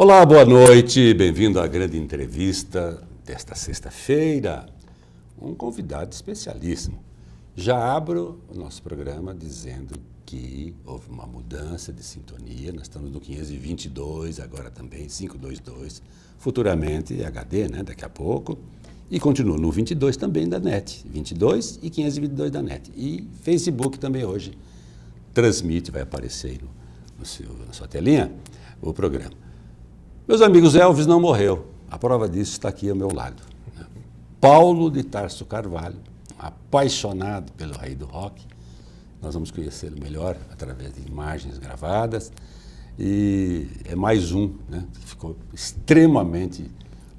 Olá, boa noite, bem-vindo à grande entrevista desta sexta-feira. Um convidado especialíssimo. Já abro o nosso programa dizendo que houve uma mudança de sintonia, nós estamos no 522, agora também 522, futuramente HD, né, daqui a pouco, e continua no 22 também da NET, 22 e 522 da NET. E Facebook também hoje transmite, vai aparecer aí na sua telinha, o programa. Meus amigos, Elvis não morreu. A prova disso está aqui ao meu lado. Paulo de Tarso Carvalho, apaixonado pelo rei do rock. Nós vamos conhecê-lo melhor através de imagens gravadas. E é mais um, né, que ficou extremamente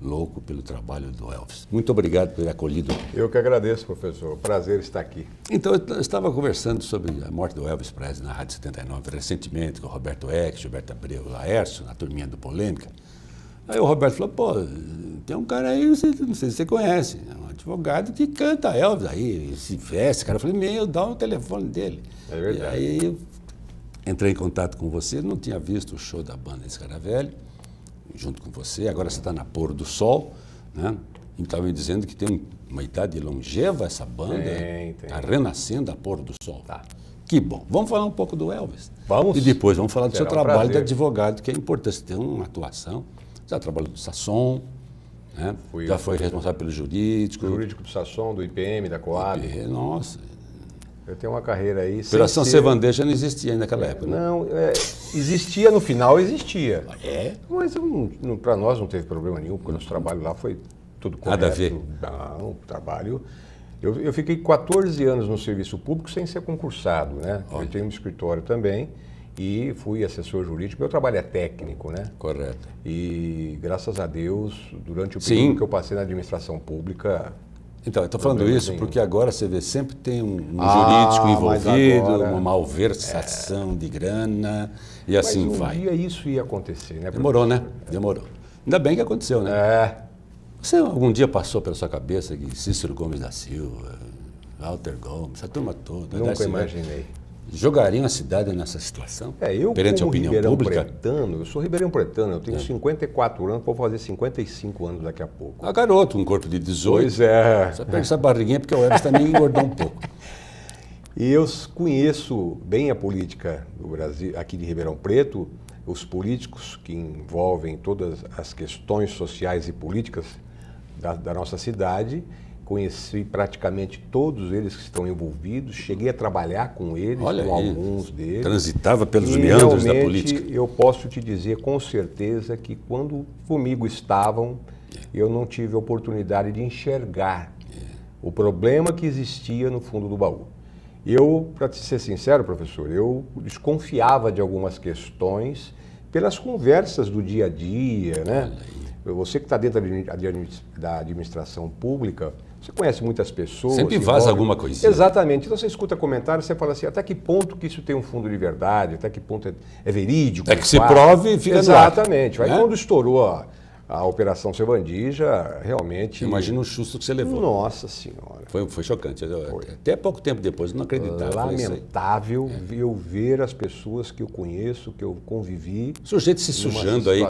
louco pelo trabalho do Elvis. Muito obrigado por ter acolhido. Eu que agradeço, professor. Prazer estar aqui. Então, eu estava conversando sobre a morte do Elvis Presley na Rádio 79, recentemente, com o Roberto Eck, Gilberto Abreu, Laércio, na turminha do Polêmica. Aí o Roberto falou, pô, tem um cara aí, não sei se você conhece, é um advogado que canta Elvis aí, se veste. Cara, eu falei, dá o telefone dele. É verdade. E aí eu entrei em contato com você, não tinha visto o show da banda Escaravelho, junto com você, agora você está na Pôr do Sol, né? E estava me dizendo que tem uma idade longeva essa banda, está renascendo a Pôr do Sol. Tá. Que bom. Vamos falar um pouco do Elvis. Vamos. E depois vamos falar do seu trabalho prazer. de advogado, que é importante. Você tem uma atuação, já trabalhou no Sasson, né? Já foi responsável pelo jurídico. Jurídico do Sasson, do IPM, da Coab. Nossa. Eu tenho uma carreira aí. Operação Cevandeja não existia ainda naquela época, né? Não, existia no final, existia. É? Mas para nós não teve problema nenhum, porque o nosso trabalho lá foi tudo correto. Nada a ver. Não, o trabalho... Eu fiquei 14 anos no serviço público sem ser concursado, né? Olha. Eu tenho um escritório também e fui assessor jurídico. Meu trabalho é técnico, né? Correto. E, graças a Deus, durante o período que eu passei na administração pública... Então, eu estou falando isso nenhum. porque agora você vê, sempre tem um jurídico envolvido, agora, uma malversação de grana, e assim mas vai. dia isso ia acontecer, né? Demorou, né? Demorou. Ainda bem que aconteceu, né? É. Você algum dia passou pela sua cabeça que Cícero Gomes da Silva, Walter Gomes, essa turma toda... Nunca imaginei. Jogariam a cidade nessa situação? Eu perante a como opinião Ribeirão pública? Pretano, eu sou Ribeirão Pretano, eu tenho 54 anos, vou fazer 55 anos daqui a pouco. Ah, garoto, um corpo de 18. Pois é. Só perde essa barriguinha porque o Elvis também engordou um pouco. E eu conheço bem a política do Brasil, aqui de Ribeirão Preto, os políticos que envolvem todas as questões sociais e políticas da nossa cidade. Conheci praticamente todos eles que estão envolvidos, cheguei a trabalhar com eles, Olha com aí, alguns deles. transitava pelos E meandros da realmente, política. eu posso te dizer com certeza que quando comigo estavam, eu não tive a oportunidade de enxergar o problema que existia no fundo do baú. Eu, para te ser sincero, professor, eu desconfiava de algumas questões pelas conversas do dia a dia, né? Você que está dentro da administração pública, você conhece muitas pessoas. Sempre vaza alguma coisinha. Exatamente. Então você escuta comentários, você fala assim, até que ponto que isso tem um fundo de verdade, até que ponto é verídico. É que se prove e fica no ar. Exatamente. Aí Né? quando estourou a Operação Cevandeja, realmente... Imagina o susto que você levou. Nossa Senhora. Foi chocante. Até pouco tempo depois eu não acreditava. Lamentável eu ver as pessoas que eu conheço, que eu convivi... O sujeito se sujando aí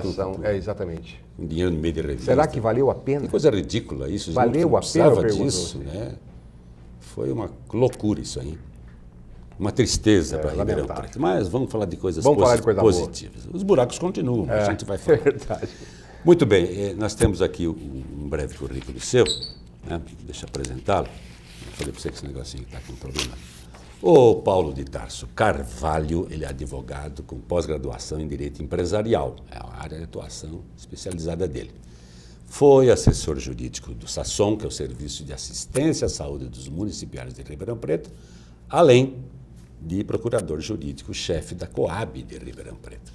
exatamente. com dinheiro no meio de revista. Será que valeu a pena? Que coisa ridícula isso. Valeu não a pena, eu precisava pergunto disso, a você. né? Foi uma loucura isso aí. Uma tristeza para Ribeirão lamentável. Preto. Mas vamos falar de coisas falar de coisa positivas. Os buracos continuam, a gente vai falar. Verdade. Muito bem, nós temos aqui um breve currículo seu, né? Deixa eu apresentá-lo. Eu falei para você que esse negocinho está com um problema. O Paulo de Tarso Carvalho, ele é advogado com pós-graduação em Direito Empresarial, é a área de atuação especializada dele. Foi assessor jurídico do Sasson, que é o Serviço de Assistência à Saúde dos Municipais de Ribeirão Preto, além de procurador jurídico-chefe da Coab de Ribeirão Preto.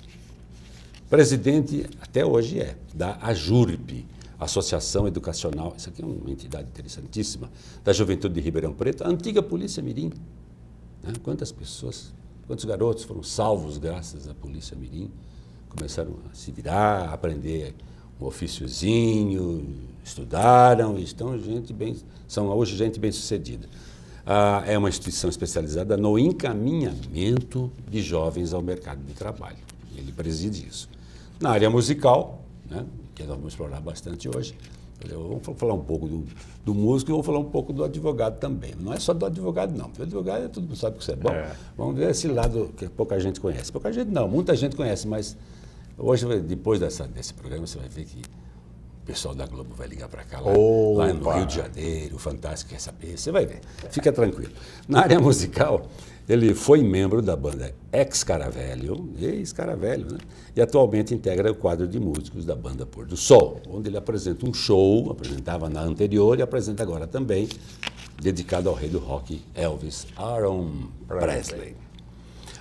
Presidente, até hoje da AJURP, Associação Educacional, isso aqui é uma entidade interessantíssima, da Juventude de Ribeirão Preto, a antiga Polícia Mirim. Né? Quantas pessoas, quantos garotos foram salvos graças à Polícia Mirim, começaram a se virar, a aprender um ofíciozinho, estudaram e são hoje gente bem sucedida. É uma instituição especializada no encaminhamento de jovens ao mercado de trabalho. Ele preside isso. Na área musical, né, que nós vamos explorar bastante hoje, eu vou falar um pouco do músico e vou falar um pouco do advogado também. Não é só do advogado, não. Porque o advogado, todo mundo sabe que isso é bom. Vamos ver esse lado que pouca gente conhece. Pouca gente não, muita gente conhece, mas hoje, depois desse programa, você vai ver que o pessoal da Globo vai ligar para cá, lá no Rio de Janeiro, o Fantástico quer saber, você vai ver. Fica tranquilo. Na área musical, ele foi membro da banda ex-Caravelho, né? E atualmente integra o quadro de músicos da banda Pôr do Sol, onde ele apresenta um show, apresentava na anterior e apresenta agora também, dedicado ao rei do rock, Elvis Aaron Presley.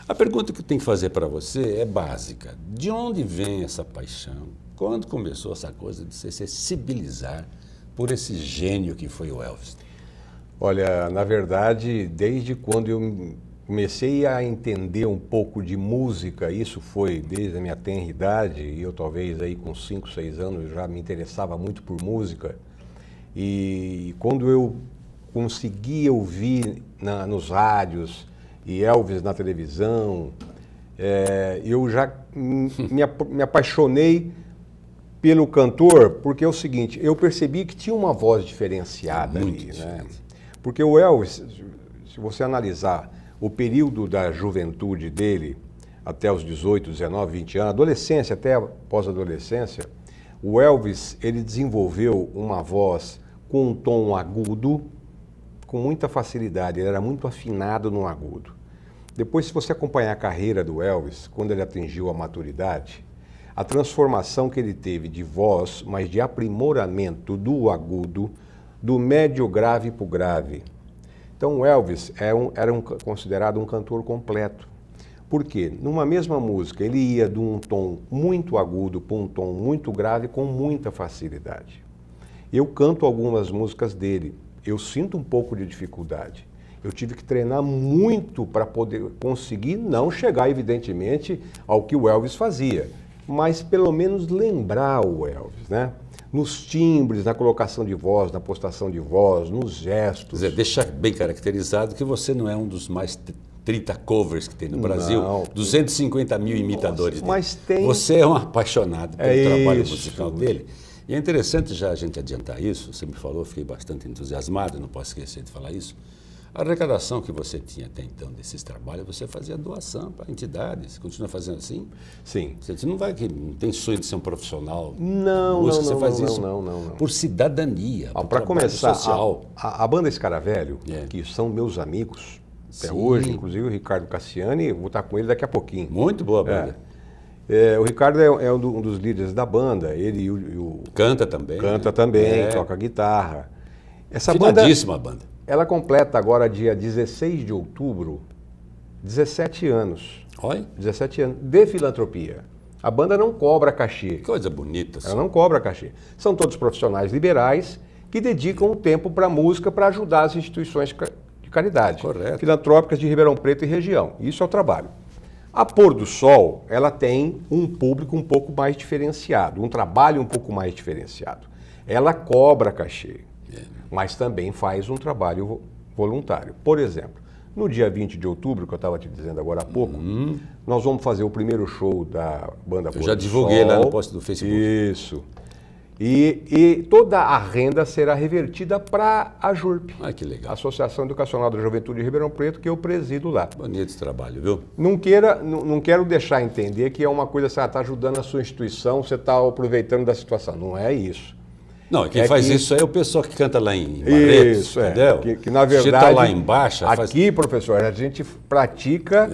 A pergunta que eu tenho que fazer para você é básica. De onde vem essa paixão? Quando começou essa coisa de se sensibilizar por esse gênio que foi o Elvis? Olha, na verdade, desde quando eu comecei a entender um pouco de música, isso foi desde a minha tenra idade, e eu talvez aí com 5, 6 anos já me interessava muito por música, e quando eu conseguia ouvir nos rádios e Elvis na televisão, eu já me apaixonei pelo cantor, porque é o seguinte, eu percebi que tinha uma voz diferenciada ali, né? Porque o Elvis, se você analisar o período da juventude dele, até os 18, 19, 20 anos, adolescência até a pós-adolescência, o Elvis, ele desenvolveu uma voz com um tom agudo, com muita facilidade, ele era muito afinado no agudo. Depois, se você acompanhar a carreira do Elvis, quando ele atingiu a maturidade, a transformação que ele teve de voz, mas de aprimoramento do agudo, do médio grave para o grave. Então o Elvis era considerado um cantor completo. Por quê? Numa mesma música, ele ia de um tom muito agudo para um tom muito grave com muita facilidade. Eu canto algumas músicas dele, eu sinto um pouco de dificuldade. Eu tive que treinar muito para poder conseguir não chegar, evidentemente, ao que o Elvis fazia, mas pelo menos lembrar o Elvis, né? Nos timbres, na colocação de voz, na postação de voz, nos gestos. Quer dizer, deixar bem caracterizado que você não é um dos mais 30 covers que tem no Brasil, Não. 250 mil imitadores dele. Mas tem... Você é um apaixonado pelo trabalho isso. musical dele. E é interessante já a gente adiantar isso, você me falou, eu fiquei bastante entusiasmado, não posso esquecer de falar isso. A arrecadação que você tinha até então desses trabalhos, você fazia doação para entidades. Você continua fazendo assim? Sim. Você não tem sonho de ser um profissional? Não, você faz não, isso não. por cidadania, por Para começar, social. a banda Escaravelho, que são meus amigos, até hoje, inclusive o Ricardo Cassiani, vou estar com ele daqui a pouquinho. Muito boa banda. O Ricardo é um dos líderes da banda, ele e o Canta também. Canta também, toca guitarra. Essa Finadíssima banda. Ela completa agora, dia 16 de outubro, 17 anos. Oi? 17 anos de filantropia. A banda não cobra cachê. Que coisa bonita. Ela não cobra cachê. São todos profissionais liberais que dedicam um tempo para a música para ajudar as instituições de caridade. Correto. Filantrópicas de Ribeirão Preto e região. Isso é o trabalho. A Pôr do Sol, ela tem um público um pouco mais diferenciado, um trabalho um pouco mais diferenciado. Ela cobra cachê, mas também faz um trabalho voluntário. Por exemplo, no dia 20 de outubro, que eu estava te dizendo agora há pouco, nós vamos fazer o primeiro show da banda Pôr do Sol. Eu já divulguei lá no post do Facebook. Isso. E toda a renda será revertida para a JURP, Ah, que legal. Associação Educacional da Juventude de Ribeirão Preto, que eu presido lá. Bonito esse trabalho, viu? Não quero deixar entender que é uma coisa, você está ajudando a sua instituição, você está aproveitando da situação. Não é isso. Não, quem faz isso é o pessoal que canta lá em Barretos, Isso, entendeu? Que na verdade, você está lá embaixo... aqui, professor, a gente pratica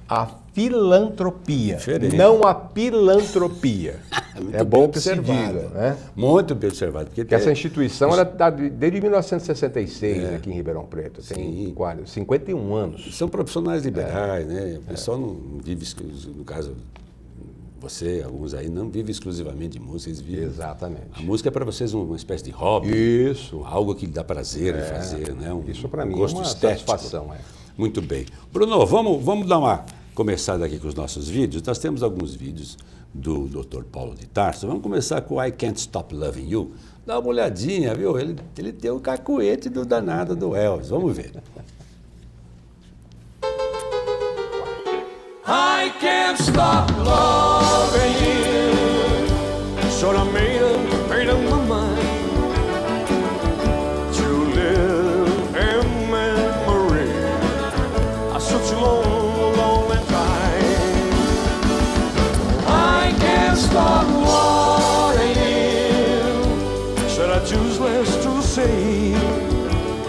a filantropia, Diferente. não a pilantropia. É bom que se diga, né? Muito bem observado. Porque essa instituição ela está desde 1966 aqui em Ribeirão Preto, tem 51 anos. São profissionais liberais, né? O pessoal não vive, no caso, você, alguns aí, não vive exclusivamente de música, eles vivem. Exatamente. A música é para vocês uma espécie de hobby. Isso. Algo que dá prazer em fazer, né? Isso para mim gosto é uma estético. satisfação. Muito bem. Bruno, vamos dar uma começada aqui com os nossos vídeos. Nós temos alguns vídeos do Dr. Paulo de Tarso. Vamos começar com I Can't Stop Loving You. Dá uma olhadinha, viu? Ele tem o cacuete do danado do Elvis. Vamos ver. I can't stop loving you. So I made up my mind to live in memory. I such a long, lonely time. I can't stop wanting you. Should I choose less to say?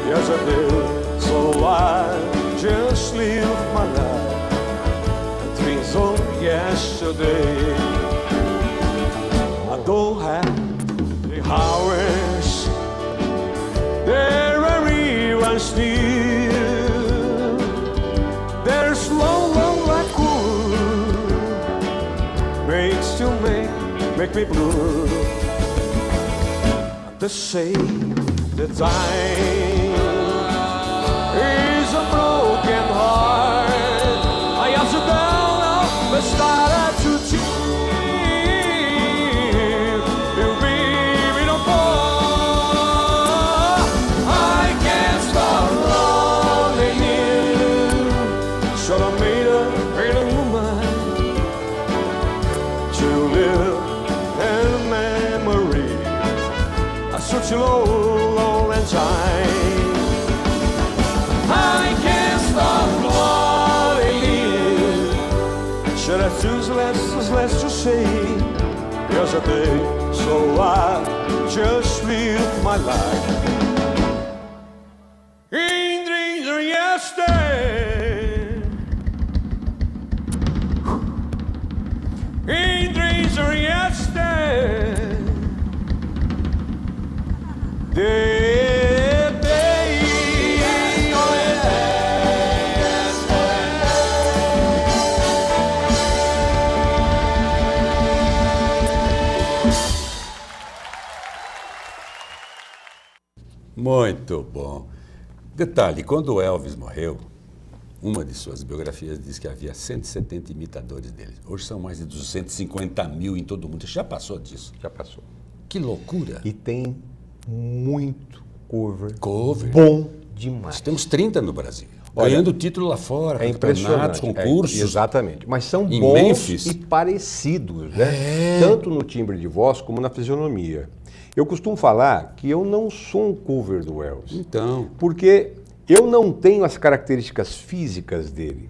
Yes, I did. So I just live my life. Dreams of yesterday. I don't have the hours. There are reruns near. There's long like cool. Makes to make me blue. To say the time is a broken heart. I also don't started to tear. You baby don't fall. I can't stop loving you. So I made up my mind to live in memory. I such a long time. I can't stop loving you. Should I choose less to say? Yes, I did. So I just live my life in dreams of yesterday. In dreams of yesterday. Muito bom. Detalhe, quando o Elvis morreu, uma de suas biografias diz que havia 170 imitadores dele. Hoje são mais de 250 mil em todo o mundo. Já passou disso? Já passou. Que loucura. E tem muito cover. Cover. Bom demais. Nós temos 30 no Brasil. Olha, ganhando título lá fora, é campeonatos, impressionante. concursos. Exatamente. Mas são em bons Memphis. e parecidos, né? Tanto no timbre de voz como na fisionomia. Eu costumo falar que eu não sou um cover do Elvis. Então. Porque eu não tenho as características físicas dele.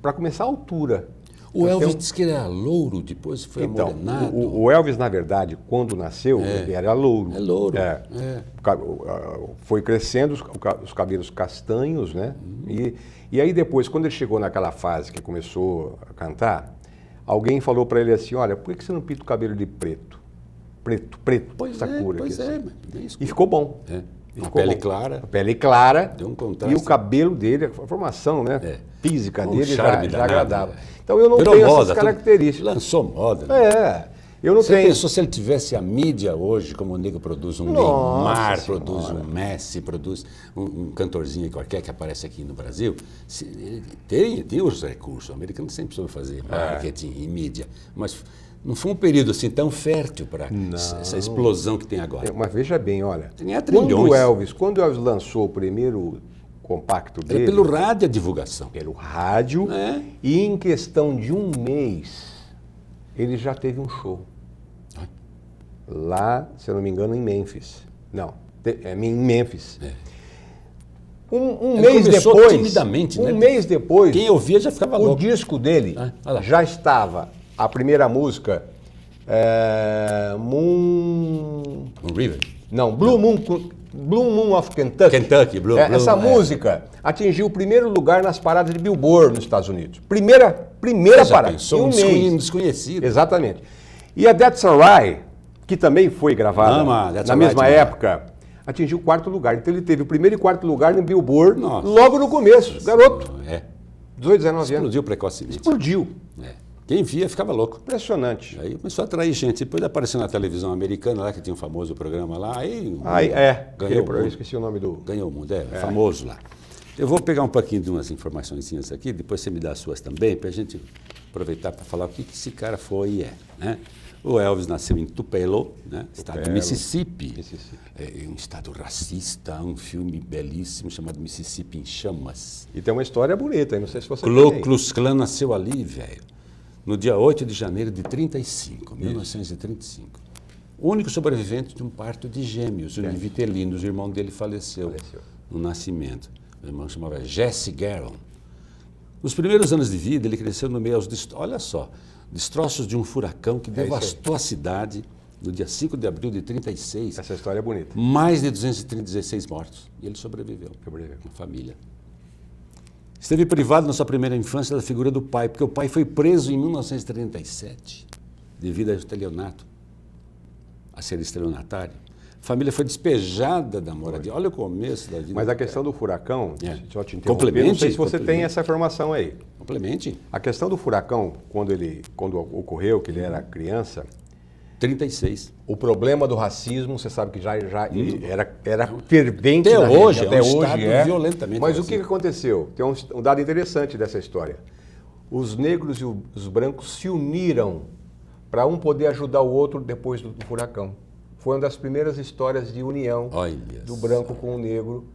Para começar, a altura. O Elvis disse que ele era louro, depois foi amorenado. O Elvis, na verdade, quando nasceu, ele era louro. É louro. Foi crescendo os cabelos castanhos, né? E aí depois, quando ele chegou naquela fase que começou a cantar, alguém falou para ele assim, olha, por que você não pinta o cabelo de preto? Preto, essa cor aqui. Assim. E ficou bom. Uma pele clara. A pele clara. Deu um contraste. E o cabelo dele, a formação, né? Física dele já agradava. Então eu não Virou tenho moda, essas características. Lançou moda. Né? Eu não Você tenho. pensou se ele tivesse a mídia hoje, como o nego produz um Neymar, produz um Messi, produz um cantorzinho qualquer que aparece aqui no Brasil, ele tem os recursos. O americano sempre soube fazer marketing e mídia, mas não foi um período assim tão fértil para essa explosão que tem agora. Mas veja bem, olha, quando o Elvis lançou o primeiro compacto dele... Era pelo rádio a divulgação. Pelo rádio, e em questão de um mês, ele já teve um show. Lá, se eu não me engano, em Memphis. Não, em Memphis. Um mês depois, timidamente, um mês depois, quem ouvia já ficava louco. O disco dele já estava, a primeira música, Moon River? Não, Blue Moon of Kentucky. Essa música atingiu o primeiro lugar nas paradas de Billboard nos Estados Unidos. Primeira parada. Pensou, um desconhecido. Exatamente. E a That's Alright, que também foi gravada na mesma época, atingiu o quarto lugar. Então ele teve o primeiro e quarto lugar no Billboard logo no começo. Garoto. 18, 19 anos. Explodiu precocemente. Explodiu. Quem via ficava louco. Impressionante. Aí começou a atrair gente. Depois apareceu na televisão americana, lá que tinha um famoso programa lá. Ganhou eu esqueci o nome do... Ganhou o mundo, famoso lá. Eu vou pegar um pouquinho de umas informaçõezinhas aqui, depois você me dá as suas também, para a gente aproveitar para falar o que esse cara foi e é. Né? O Elvis nasceu em Tupelo, né? Estado de Tupelo, Mississippi. Mississippi. É um estado racista, um filme belíssimo chamado Mississippi em Chamas. E tem uma história bonita, aí não sei se você Ku tem. Klux Klan nasceu ali, velho, no dia 8 de janeiro de 35, 1935. O único sobrevivente de um parto de gêmeos, o Vitelino, o irmão dele faleceu no nascimento. O irmão chamava Jesse Garon. Nos primeiros anos de vida, ele cresceu no meio aos olha só, destroços de um furacão que devastou a cidade no dia 5 de abril de 36. Essa história é bonita. Mais de 216 mortos. E ele sobreviveu. Uma família. Esteve privado na sua primeira infância da figura do pai, porque o pai foi preso em 1937, devido ao estelionato, a ser estelionatário. A família foi despejada da moradia. Olha o começo da vida. Mas a questão do furacão, só te interromper, Complemente, não sei se você tem essa informação aí. Complemente. A questão do furacão, quando ocorreu, que ele era criança, 36. o problema do racismo, você sabe que já era fervente Até na hoje, gente, é um estado violentamente Mas o racista. que aconteceu? Tem um dado interessante dessa história. Os negros e os brancos se uniram para um poder ajudar o outro depois do furacão. Foi uma das primeiras histórias de união do branco com o negro.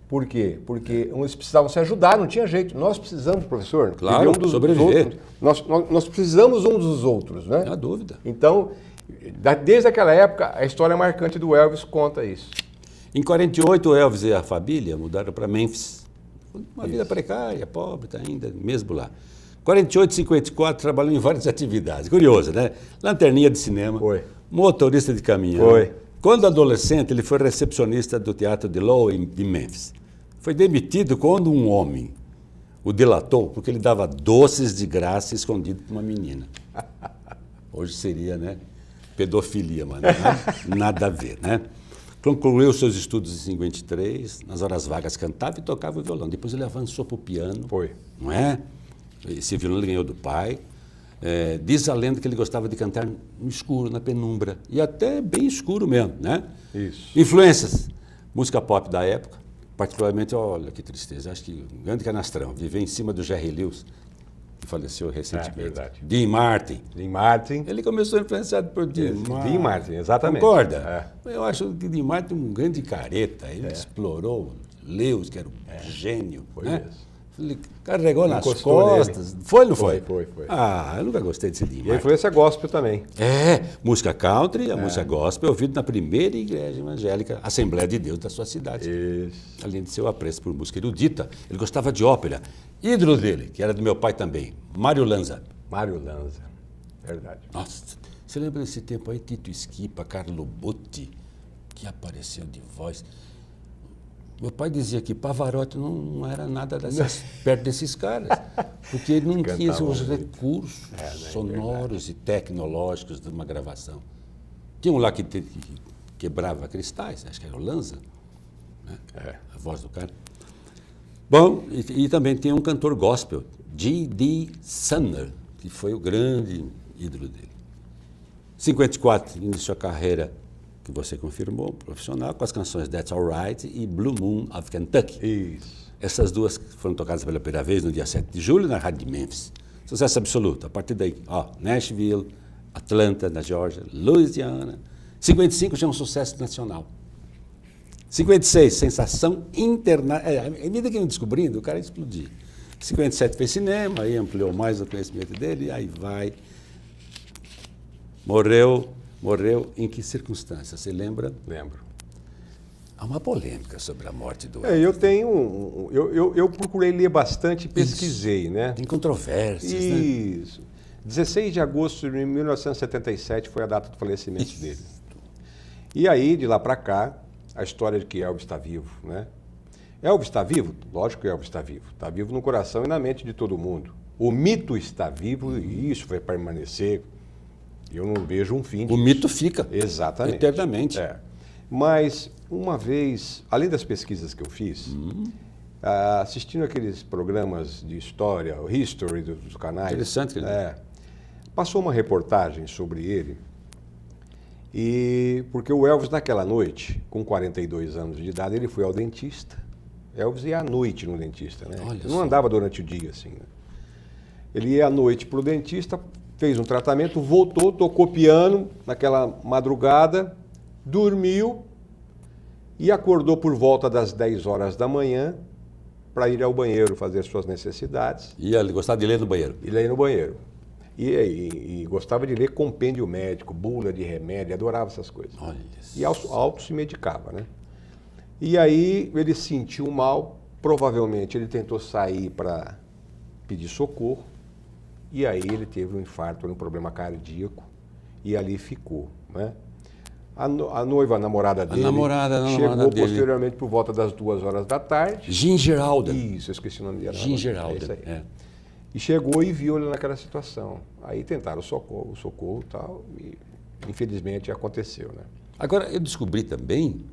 Por quê? Porque eles precisavam se ajudar, não tinha jeito. Nós precisamos, professor, claro, sobreviver. Nós precisamos uns dos outros, né? Não há dúvida. Então, desde aquela época, a história marcante do Elvis conta isso. Em 48, o Elvis e a família mudaram para Memphis. Uma vida precária, pobre, tá ainda mesmo lá. 48 e 54, trabalhou em várias atividades. Curioso, né? Lanterninha de cinema. Foi. Motorista de caminhão. Foi. Quando adolescente, ele foi recepcionista do Teatro de Lowe de Memphis. Foi demitido quando um homem o delatou porque ele dava doces de graça escondido para uma menina. Hoje seria, né? Pedofilia, mano. Nada a ver, né? Concluiu seus estudos em 53, nas horas vagas cantava e tocava o violão. Depois ele avançou para o piano. Foi. Não é? Esse violão ele ganhou do pai. Diz a lenda que ele gostava de cantar no escuro, na penumbra. E até bem escuro mesmo, né? Isso. Influências. Música pop da época. Particularmente, olha que tristeza. Acho que um grande canastrão. Viver em cima do Jerry Lewis, que faleceu recentemente. Verdade. Dean Martin. Dean Martin. Ele começou influenciado por Dean Martin. Dean Martin, exatamente. Concorda? Eu acho que Dean Martin é um grande careta. Ele explorou Lewis, que era um gênio. Foi né? mesmo. Ele carregou nas Encostou costas. Nele. Foi ou não foi? Foi. Ah, eu nunca gostei desse Dean E a Martin. influência gospel também. Música country, a música gospel, ouvido na primeira igreja evangélica, Assembleia de Deus da sua cidade. Isso. Além de seu apreço por música erudita, ele gostava de ópera. Ídolo dele, que era do meu pai também, Mário Lanza. Mário Lanza, verdade. Nossa, você lembra desse tempo aí, Tito Schipa, Carlo Botti, que apareceu de voz. Meu pai dizia que Pavarotti não era nada perto desses caras, porque ele não tinha os recursos sonoros e tecnológicos de uma gravação. Tinha um lá que quebrava cristais, acho que era o Lanza, né? A voz do cara. Bom, e também tem um cantor gospel, G.D. Sumner, que foi o grande ídolo dele. 54, iniciou a carreira que você confirmou, profissional, com as canções That's Alright e Blue Moon of Kentucky. Isso. Essas duas foram tocadas pela primeira vez no dia 7 de julho na Rádio de Memphis. Sucesso absoluto. A partir daí, Nashville, Atlanta, na Geórgia, Louisiana. 55 já é um sucesso nacional. 56, sensação internacional. À medida que eu ia descobrindo, o cara ia explodir. 57 fez cinema, aí ampliou mais o conhecimento dele, e aí vai. Morreu em que circunstâncias? Você lembra? Lembro. Há uma polêmica sobre a morte do Elvis. Eu tenho eu procurei ler bastante e pesquisei, né? Tem controvérsias, né? Isso. 16 de agosto de 1977 foi a data do falecimento dele. E aí, de lá para cá, a história de que Elvis está vivo, né? Elvis está vivo? Lógico que Elvis está vivo. Está vivo no coração e na mente de todo mundo. O mito está vivo e isso vai permanecer. Eu não vejo um fim disso. O mito fica. Exatamente. Eternamente. Mas, uma vez, além das pesquisas que eu fiz, assistindo aqueles programas de história, o History dos canais. Interessante. Passou uma reportagem sobre ele. E porque o Elvis, naquela noite, com 42 anos de idade, ele foi ao dentista. Elvis ia à noite no dentista, né? Ele não andava durante o dia, assim. Né? Ele ia à noite para o dentista fez um tratamento, voltou, tocou piano naquela madrugada, dormiu e acordou por volta das 10 horas da manhã para ir ao banheiro fazer suas necessidades. E ele gostava de ler no banheiro. E ler no banheiro. E gostava de ler compêndio médico, bula de remédio, adorava essas coisas. Olha E auto se medicava, né? E aí ele sentiu mal, provavelmente ele tentou sair para pedir socorro, e aí ele teve um infarto, um problema cardíaco, e ali ficou, né? A noiva, a namorada dele, chegou posteriormente por volta das 2 horas da tarde. Ginger Alden. Isso, eu esqueci o nome dela. Ginger É Alden, isso aí. é. E chegou e viu ele naquela situação. Aí tentaram o socorro e tal, e infelizmente aconteceu, né? Agora, eu descobri também,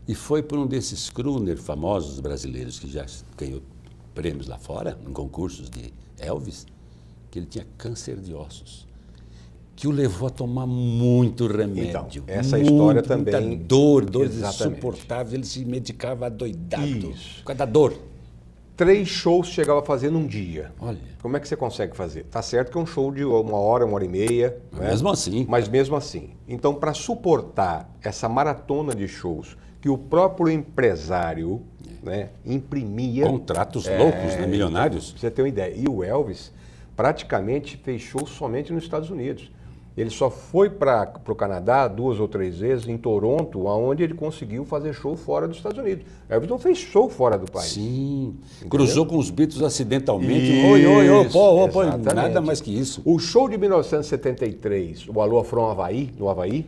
e foi por um desses crooner famosos brasileiros que já ganhou prêmios lá fora, em concursos de Elvis, que ele tinha câncer de ossos, que o levou a tomar muito remédio. Então, essa história muita também... dores Exatamente. insuportáveis, ele se medicava adoidado, Isso. por causa da dor. 3 shows chegava a fazer num dia. Olha. Como é que você consegue fazer? Tá certo que é um show de 1 hora, 1h30. Né? Mesmo assim. Mas mesmo assim. Então, para suportar essa maratona de shows que o próprio empresário, né, imprimia... Contratos loucos, né, milionários. Pra você ter uma ideia. E o Elvis praticamente fez show somente nos Estados Unidos. Ele só foi para o Canadá 2 ou 3 vezes, em Toronto, onde ele conseguiu fazer show fora dos Estados Unidos. Elvis não fez show fora do país. Sim. Entendeu? Cruzou com os Beatles acidentalmente. Isso, Oi, pô, exatamente. nada mais que isso. O show de 1973, o Alô From Havaí, no Havaí,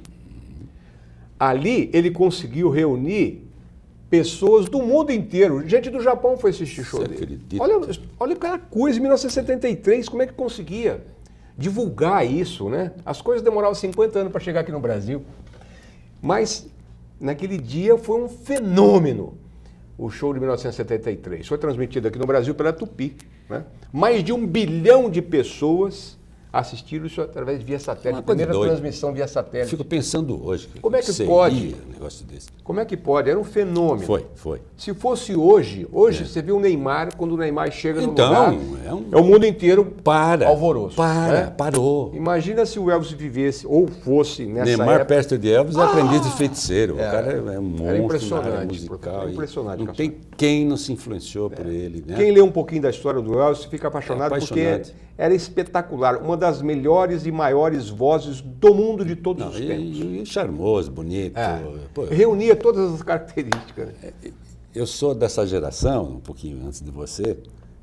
ali ele conseguiu reunir pessoas do mundo inteiro. Gente do Japão foi assistir o show Você dele. acredita? Olha aquela coisa, em 1973, como é que conseguia divulgar isso, né? As coisas demoravam 50 anos para chegar aqui no Brasil. Mas naquele dia foi um fenômeno. O show de 1973 foi transmitido aqui no Brasil pela Tupi, né? Mais de 1 bilhão de pessoas assistiram isso através de via satélite. Uma coisa Primeira doida. transmissão via satélite. Fico pensando hoje. Como é que seria pode? um negócio desse? Como é que pode? Era um fenômeno. Foi. Se fosse hoje você vê o Neymar, quando o Neymar chega no Então, lugar, é o mundo inteiro alvoroço. né? Parou. Imagina se o Elvis vivesse ou fosse nessa Neymar, época. perto de Elvis, é aprendiz de feiticeiro. O cara é um monstro impressionante, na área musical. é impressionante, Não tem quem não se influenciou por ele, né? Quem lê um pouquinho da história do Elvis fica apaixonado, Apaixonado. porque era espetacular. Uma das melhores e maiores vozes do mundo de todos Não, os tempos. e charmoso, bonito. Pô, Reunia todas as características. né? eu sou dessa geração, um pouquinho antes de você,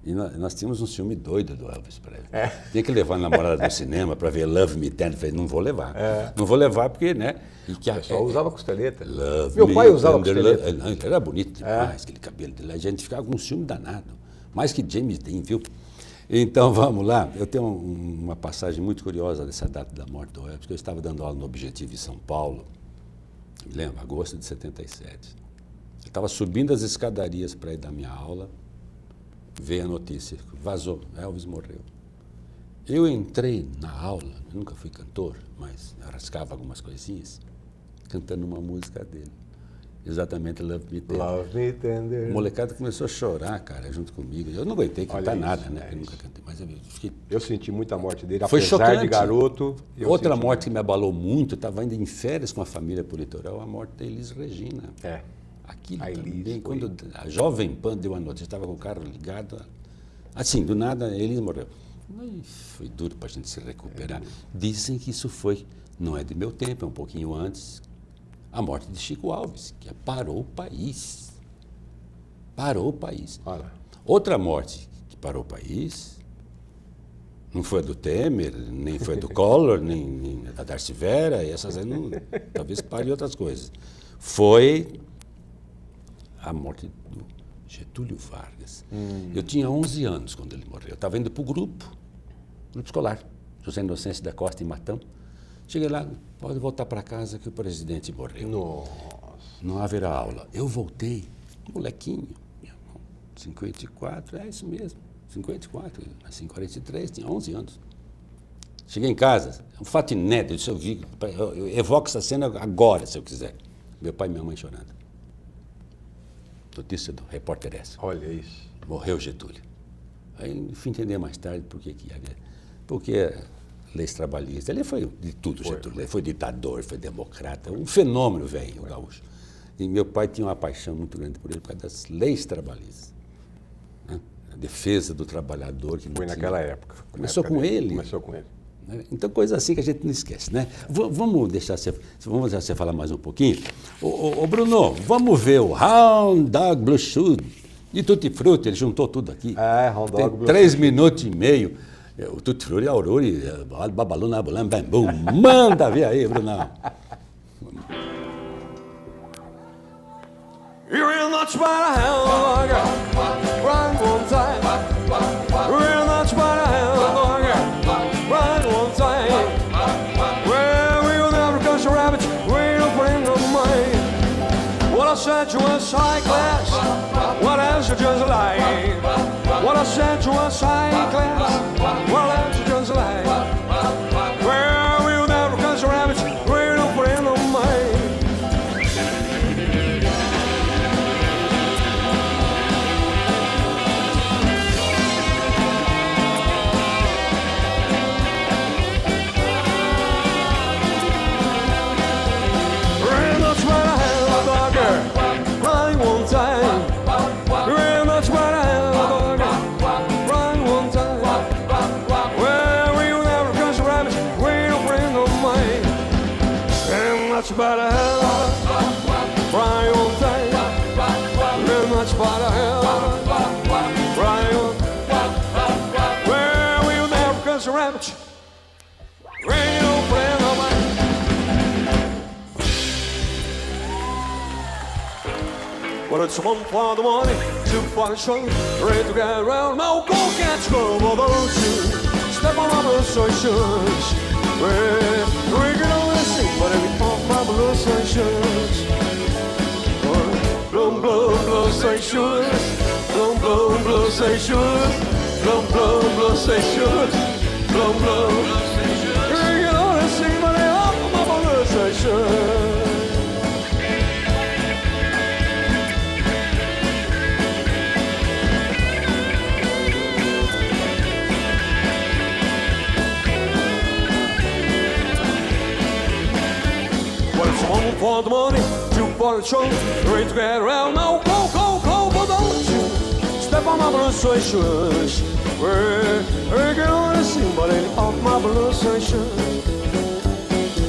e nós tínhamos um ciúme doido do Elvis Presley. Tinha que levar a namorada no cinema para ver Love Me Tender. Falei, não vou levar. Não vou levar porque, né? E que O pessoal usava costeleta. Love Meu Me pai usava Tender, costeleta. Ele era bonito demais, aquele cabelo dele. A gente ficava com um ciúme danado. Mais que James Dean, viu? Então, vamos lá. Eu tenho uma passagem muito curiosa dessa data da morte do Elvis, porque eu estava dando aula no Objetivo em São Paulo, me lembro, agosto de 77. Eu estava subindo as escadarias para ir dar minha aula, veio a notícia, vazou, Elvis morreu. Eu entrei na aula, eu nunca fui cantor, mas arriscava algumas coisinhas, cantando uma música dele. Exatamente, Love Me Tender. Love Me Tender. O molecada começou a chorar, cara, junto comigo. Eu não aguentei cantar Olha nada, isso, né? Eu nunca cantei, mas eu fiquei... Eu senti muita morte dele, Foi apesar chocante. de garoto. eu Outra senti morte que me abalou muito, estava indo em férias com a família para o litoral, a morte da Elis Regina. muito. É. Aquilo A Elis também, foi- quando a Jovem Pan deu a notícia, estava com o carro ligado, assim, do nada, Elis morreu. Aí foi duro para a gente se recuperar. Dizem que isso foi, não é de meu tempo, é um pouquinho antes, a morte de Chico Alves, que parou o país. Parou o país. Olha. Outra morte que parou o país, não foi a do Temer, nem foi a do Collor, nem a da Darcy Vera, e essas aí não, talvez pare outras coisas. Foi a morte do Getúlio Vargas. Eu tinha 11 anos quando ele morreu. Eu estava indo para o grupo escolar, José Inocêncio da Costa, em Matão. Cheguei lá, pode voltar para casa que o presidente morreu. Nossa. Não haverá aula. Eu voltei, molequinho, 54, é isso mesmo, 54, nasci em 43, tinha 11 anos. Cheguei em casa, um fato inédito, isso eu vi, eu evoco essa cena agora, se eu quiser. Meu pai e minha mãe chorando. Notícia do repórter essa. Olha isso. Morreu Getúlio. Aí fui entender mais tarde por que havia. Porque leis trabalhistas. Ele foi de tudo, Getúlio. Ele foi ditador, foi democrata, um fenômeno, velho, o gaúcho. E meu pai tinha uma paixão muito grande por ele por causa das leis trabalhistas. Né? A defesa do trabalhador. Que Foi naquela época. Começou com ele. Começou com ele. Então, coisa assim que a gente não esquece, né? Vamos deixar você falar mais um pouquinho. Ô Bruno, vamos ver o Hound Dog Blue Shoe de Tutti Frutti, ele juntou tudo aqui. Hound Dog Tem Blue 3 minutos e meio. O Tutti Frutti, Aurori, Babalu, Nabulam, Bambum. Manda ver aí, Brunão. You're in the spot of hell, run one time. You're in the spot of hell, run one time. Well, we'll never catch a rabbit, we don't bring no money. What I said you was high class, what else you just like? What I said you was high class, what else you just like? Well, we'll never catch a rabbit, we don't bring no money. But a hell, Brian won't take very much but a hell, Brian. Well, we'll never catch a rabbit. Rain don't play no man. Well, it's one for the money, two for the show, ready to get around. Now go catch go for those shoes. Step on my blue soy shoes. Well, we can only sing, but every off my blue soy shoes. Blum, blum, blue soy shoes. Blum, blum, blue soy shoes. Blum, blum, blue soy shoes. Blum, blum, blue soy shoes. We can only sing, but every off my blue soy shoes. One for the money, two for the show, ready to get around. Now go, go, go, but don't you step on my blue suede shoes. We're gonna sing, but ain't off my blue suede shoes.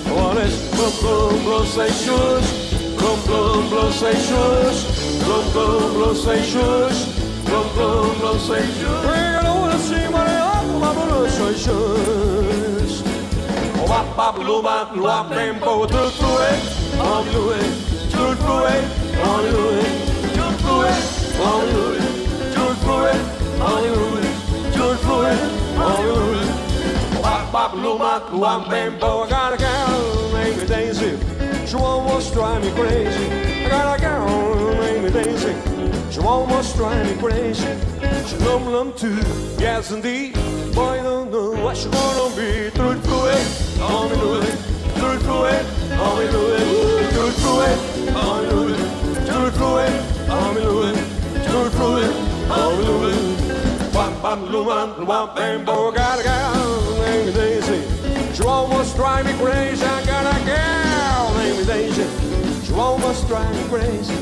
What is blum, blum, blue suede shoes? Blum, blum, blue suede shoes. Blum, blum, blue suede shoes. Blum, blum, blue suede shoes. We're gonna sing, but ain't off my blue suede shoes. Wap-bap-loo-bap, wap-bam-bo, do-do-it, on-do-it, do-do-it, on-do-it, do-do-it, on-do-it, do-do-it, on-do-it, do-do-it, on-do-it. Wap-bap-loo-bap, wap-bam-bo, I got a girl named Daisy, she almost drive me crazy. I got a girl named Daisy, she almost drive me crazy. She lum too, yes indeed. Boy, don't know what she gonna be. Do it, on me do it. Do it, on me do it. Do it, on me do it. Do it, on me do it. Do it, on me do it. Wap, bam, loo-bam, wap, bam, bo. Got a gal named Daisy. She almost drive me crazy. I got a gal named Daisy. She almost drive me crazy.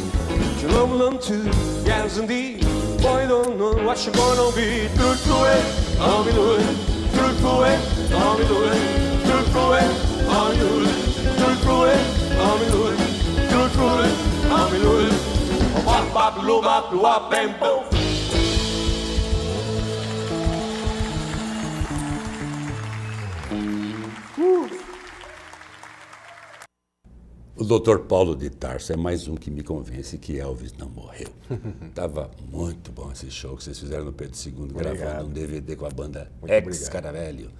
She lum too, yes indeed. Boy, don't know what she gonna be. Do it, on me do it. Do it, on me do it. Do it, on me do it. Do it, on me do it. Do it, on me do it. Wap, bap, loo, bap, wap, bam, bo. O Dr. Paulo de Tarso é mais um que me convence que Elvis não morreu. Tava muito bom esse show que vocês fizeram no Pedro II, gravando um DVD com a banda Ex-Caravelho.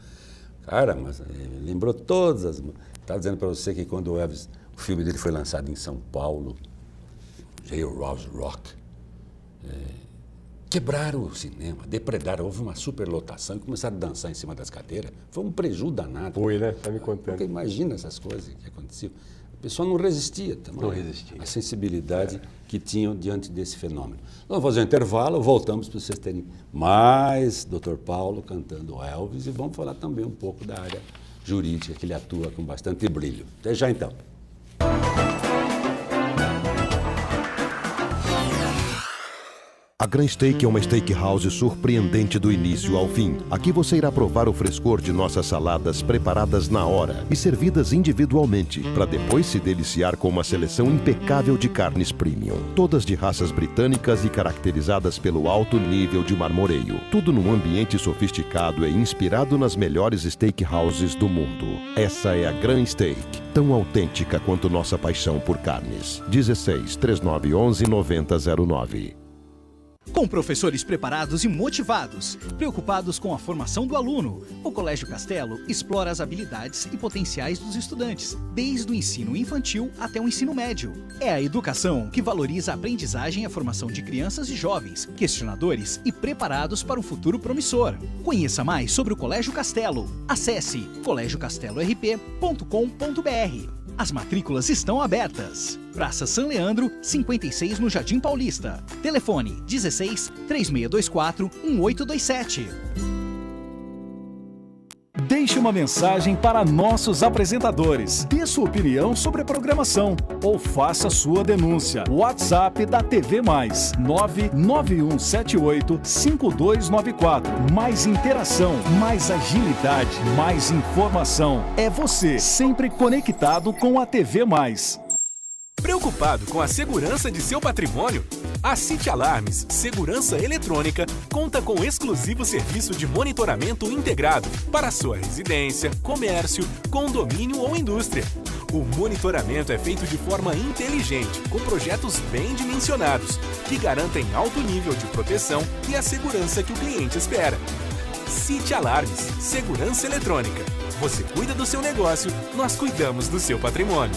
Cara, mas lembrou todas as... Estava dizendo para você que quando o filme dele foi lançado em São Paulo, Jailhouse Rock, quebraram o cinema, depredaram, houve uma superlotação e começaram a dançar em cima das cadeiras. Foi um prejuízo danado. Foi, né? Tá me contando. Porque imagina essas coisas que aconteciam. A pessoa não resistia também. Não resistia. A sensibilidade que tinham diante desse fenômeno. Nós vamos fazer um intervalo, voltamos para vocês terem mais Dr. Paulo cantando Elvis e vamos falar também um pouco da área jurídica, que ele atua com bastante brilho. Até já então. A Gran Steak é uma steakhouse surpreendente do início ao fim. Aqui você irá provar o frescor de nossas saladas preparadas na hora e servidas individualmente, para depois se deliciar com uma seleção impecável de carnes premium. Todas de raças britânicas e caracterizadas pelo alto nível de marmoreio. Tudo num ambiente sofisticado e inspirado nas melhores steakhouses do mundo. Essa é a Gran Steak, tão autêntica quanto nossa paixão por carnes. 16 3911 9009. Com professores preparados e motivados, preocupados com a formação do aluno, o Colégio Castelo explora as habilidades e potenciais dos estudantes, desde o ensino infantil até o ensino médio. É a educação que valoriza a aprendizagem e a formação de crianças e jovens, questionadores e preparados para um futuro promissor. Conheça mais sobre o Colégio Castelo. Acesse colegiocastelorp.com.br. As matrículas estão abertas. Praça São Leandro, 56 no Jardim Paulista. Telefone 16 3624 1827. Deixe uma mensagem para nossos apresentadores. Dê sua opinião sobre a programação ou faça sua denúncia. WhatsApp da TV Mais 991785294. Mais interação, mais agilidade, mais informação. É você sempre conectado com a TV Mais. Preocupado com a segurança de seu patrimônio? A City Alarmes Segurança Eletrônica conta com exclusivo serviço de monitoramento integrado para sua residência, comércio, condomínio ou indústria. O monitoramento é feito de forma inteligente, com projetos bem dimensionados, que garantem alto nível de proteção e a segurança que o cliente espera. City Alarmes Segurança Eletrônica. Você cuida do seu negócio, nós cuidamos do seu patrimônio.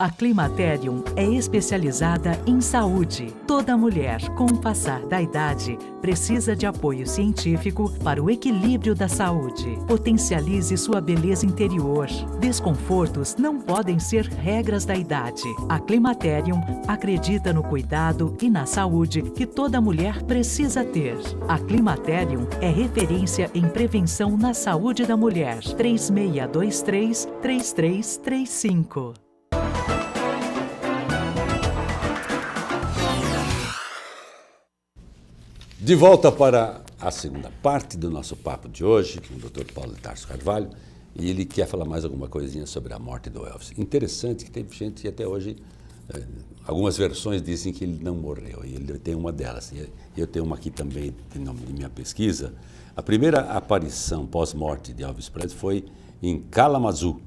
A Climaterium é especializada em saúde. Toda mulher, com o passar da idade, precisa de apoio científico para o equilíbrio da saúde. Potencialize sua beleza interior. Desconfortos não podem ser regras da idade. A Climaterium acredita no cuidado e na saúde que toda mulher precisa ter. A Climaterium é referência em prevenção na saúde da mulher. 3623-3335. De volta para a segunda parte do nosso papo de hoje, com o Dr. Paulo de Tarso Carvalho, e ele quer falar mais alguma coisinha sobre a morte do Elvis. Interessante que teve gente que até hoje, algumas versões dizem que ele não morreu, e ele tem uma delas. E eu tenho uma aqui também, em nome de minha pesquisa. A primeira aparição pós-morte de Elvis Presley foi em Kalamazoo,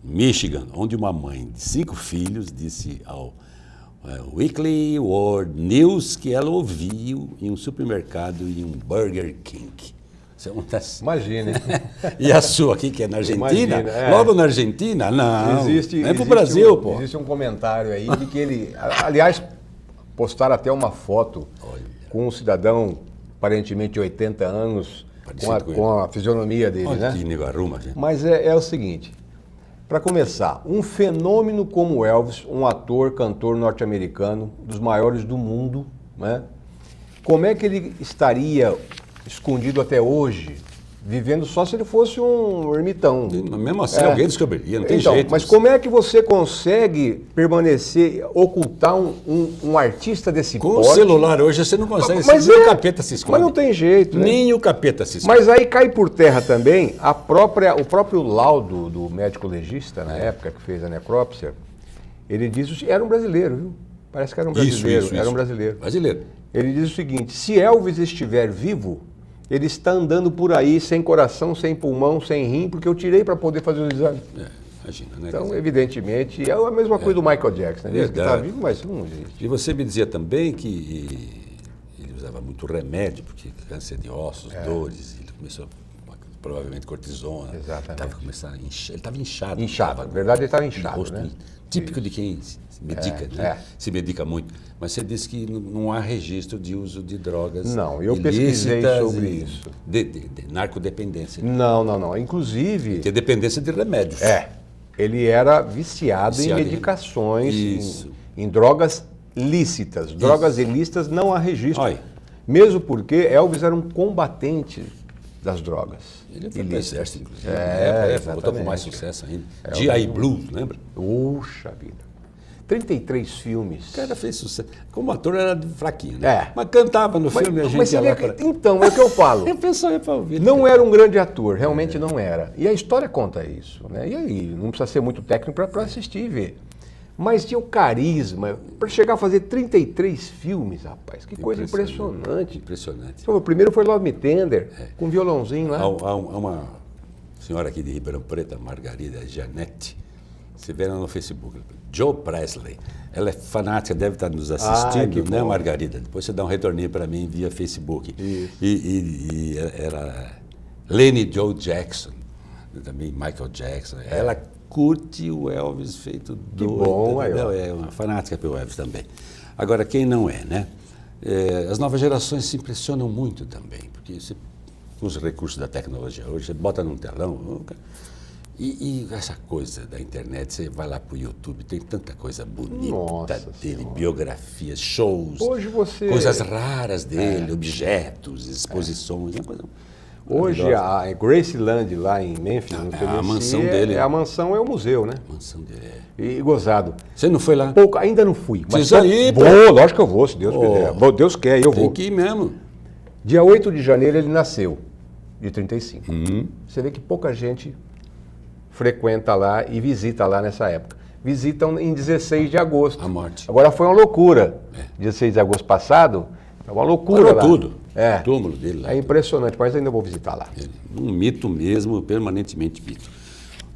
Michigan, onde uma mãe de 5 filhos disse ao Weekly World News que ela ouviu em um supermercado e um Burger King. Imagine. E a sua aqui, que é na Argentina? Imagina, Logo na Argentina? Não. É pro existe Brasil, pô. Existe um comentário aí de que ele... Aliás, postaram até uma foto com um cidadão aparentemente de 80 anos, com a fisionomia dele, Olha né? que nego arruma, gente. Mas é o seguinte... Para começar, um fenômeno como Elvis, um ator, cantor norte-americano, dos maiores do mundo, né? Como é que ele estaria escondido até hoje, vivendo só se ele fosse um ermitão? Mesmo assim, alguém descobriria, não tem então, jeito. Mas como é que você consegue permanecer, ocultar um artista desse Com porte? o celular hoje você não consegue, Mas nem o capeta se esconde. Mas não tem jeito, né? Nem o capeta se esconde. Mas aí cai por terra também o próprio laudo do médico legista, na época, que fez a necrópsia, ele diz, era um brasileiro, viu? Parece que era um brasileiro, era um brasileiro. Brasileiro. Ele diz o seguinte, se Elvis estiver vivo, ele está andando por aí sem coração, sem pulmão, sem rim, porque eu tirei para poder fazer os exames. Imagina, né? Então, evidentemente, é a mesma coisa do Michael Jackson, né? Diz que está vivo, mas não existe. E você me dizia também que ele usava muito remédio, porque câncer de ossos, dores, ele começou, provavelmente, cortisona. Exatamente. Ele estava inchado. Inchado, na verdade ele estava inchado, rosto, né? típico de quem se medica, se medica muito. Mas você disse que não há registro de uso de drogas. Não, eu pesquisei sobre isso. De narcodependência. Não. Inclusive... Tem dependência de remédios. Ele era viciado em Viciado em- medicações, Isso. em drogas lícitas. Drogas ilícitas não há registro. Olha. Mesmo porque Elvis era um combatente das drogas. Ele foi pro ilícitas. exército, inclusive. Voltou com exatamente. mais sucesso ainda. G.I. Blues, lembra? Puxa vida. 33 filmes. O cara fez sucesso. Como ator era fraquinho, né? É. Mas cantava no filme e a gente Mas ia ele lá é, para... então, é o que eu falo. A pessoa ia para ouvir. Não era um grande ator, realmente não era. E a história conta isso, né? E aí, não precisa ser muito técnico para assistir e ver. Mas tinha o carisma, para chegar a fazer 33 filmes, rapaz, que coisa impressionante. Impressionante. O primeiro foi Love Me Tender, com um violãozinho lá. Há uma senhora aqui de Ribeirão Preto, a Margarida Janete, você vê ela no Facebook, Joe Presley. Ela é fanática, deve estar nos assistindo, que né, bom. Margarida? Depois você dá um retorninho para mim via Facebook. Isso. E ela, Lenny Joe Jackson, também Michael Jackson. Ela curte o Elvis feito doido. bom, aí, ó. entendeu? É uma fanática pelo Elvis também. Agora, quem não é, né? As novas gerações se impressionam muito também, porque você, com os recursos da tecnologia hoje, você bota num telão. E essa coisa da internet, você vai lá pro YouTube, tem tanta coisa bonita Nossa dele, Senhora. biografias, shows, Hoje você- coisas raras dele, objetos, exposições, uma coisa Hoje maravilhosa. a Graceland lá em Memphis, no a Tennessee, mansão dele. A mansão é o museu, né? A mansão dele é. E gozado. Você não foi lá? Pouco, ainda não fui. Mas Precisa ir, pô. vou, lógico que eu vou, se Deus Pô. quiser. Bom, Deus quer, eu Tem vou. que ir mesmo. Dia 8 de janeiro ele nasceu, de 35. Uhum. Você vê que pouca gente frequenta lá e visita lá nessa época. Visitam em 16 de agosto. A morte. Agora foi uma loucura. 16 de agosto passado, é uma loucura Parou lá. tudo. É. O túmulo dele lá. É impressionante, mas ainda vou visitar lá. Um mito mesmo, permanentemente mito.